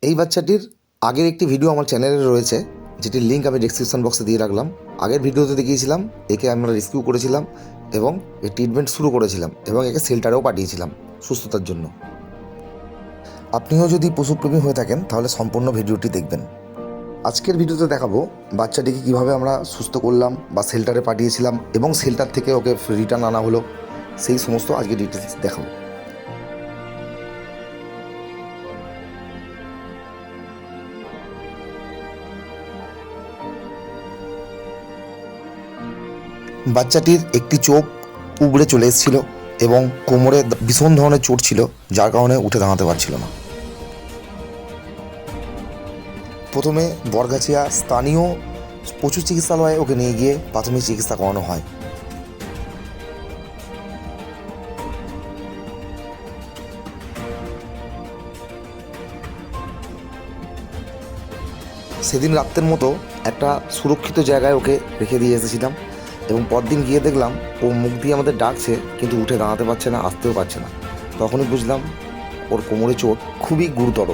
এই বাচ্চাটির আগের একটি ভিডিও আমার চ্যানেলে রয়েছে, যেটির লিঙ্ক আমি ডেসক্রিপশন বক্সে দিয়ে রাখলাম। আগের ভিডিওতে দেখিয়েছিলাম একে আমরা রেস্কিউ করেছিলাম এবং এর ট্রিটমেন্ট শুরু করেছিলাম এবং একে শেল্টারেও পাঠিয়েছিলাম সুস্থতার জন্য। আপনিও যদি পশুপ্রেমী হয়ে থাকেন তাহলে সম্পূর্ণ ভিডিওটি দেখবেন। আজকের ভিডিওতে দেখাবো বাচ্চাটিকে কীভাবে আমরা সুস্থ করলাম বা শেল্টারে পাঠিয়েছিলাম এবং শেল্টার থেকে ওকে রিটার্ন আনা হলো, সেই সমস্ত আজকে ডিটেলস দেখাবো। বাচ্চাটির একটি চোখ উবড়ে চলে এসেছিল এবং কোমরে ভীষণ ধরনের চোট ছিল, যার কারণে উঠে দাঁড়াতে পারছিল না। প্রথমে বরগাছিয়া স্থানীয় পশু চিকিৎসালয়ে ওকে নিয়ে গিয়ে প্রাথমিক চিকিৎসা করানো হয়। সেদিন রাত্রের মতো একটা সুরক্ষিত জায়গায় ওকে রেখে দিয়ে এসেছিলাম এবং পরদিন গিয়ে দেখলাম ও মুখ দিয়ে আমাদের ডাকছে, কিন্তু উঠে দাঁড়াতে পারছে না, আসতেও পারছে না। তখনই বুঝলাম ওর কোমরে চোট খুবই গুরুতর।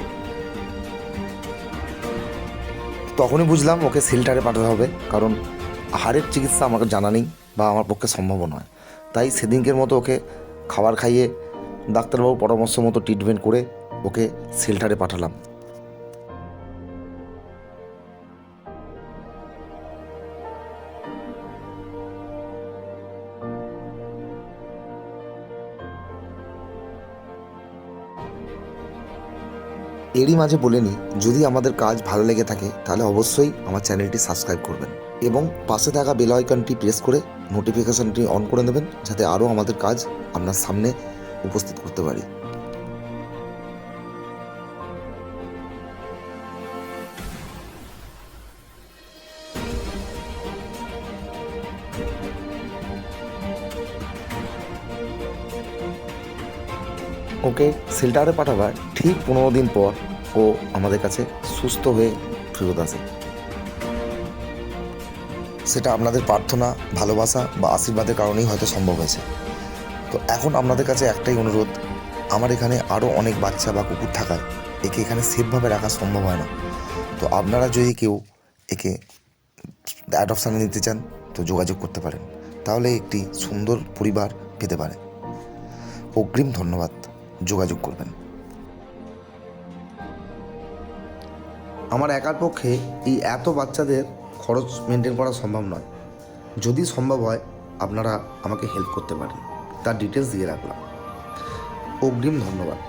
তখনই বুঝলাম ওকে শেল্টারে পাঠাতে হবে, কারণ হাড়ের চিকিৎসা আমাকে জানা নেই বা আমার পক্ষে সম্ভব নয়। তাই সেদিনকের মতো ওকে খাবার খাইয়ে ডাক্তারবাবুর পরামর্শ মতো ট্রিটমেন্ট করে ওকে শেল্টারে পাঠালাম। এরই মাঝে বলে নিই, যদি আমাদের কাজ ভালো লেগে থাকে তাহলে অবশ্যই আমার চ্যানেলটি সাবস্ক্রাইব করবেন এবং পাশে থাকা বেল আইকনটি প্রেস করে নোটিফিকেশনটি অন করে নেবেন, যাতে আরও আমাদের কাজ আপনার সামনে উপস্থিত করতে পারি। ওকে শেল্টারে পাঠাবার ঠিক 15 দিন পর ও আমাদের কাছে সুস্থ হয়ে ফেরত আসে। সেটা আপনাদের প্রার্থনা, ভালোবাসা বা আশীর্বাদের কারণেই হয়তো সম্ভব হয়েছে। তো এখন আপনাদের কাছে একটাই অনুরোধ, আমার এখানে আরও অনেক বাচ্চা বা কুকুর থাকায় একে এখানে সেফভাবে রাখা সম্ভব হয় না। তো আপনারা যদি কেউ একে অ্যাডপশানে নিতে চান তো যোগাযোগ করতে পারেন, তাহলে একটি সুন্দর পরিবার পেতে পারে। অগ্রিম ধন্যবাদ, যোগাযোগ করবেন। আমার একার পক্ষে এই এত বাচ্চাদের খরচ মেনটেন করা সম্ভব নয়। যদি সম্ভব হয় আপনারা আমাকে হেল্প করতে পারেন, তার ডিটেলস দিয়ে রাখলাম। অগ্রিম ধন্যবাদ।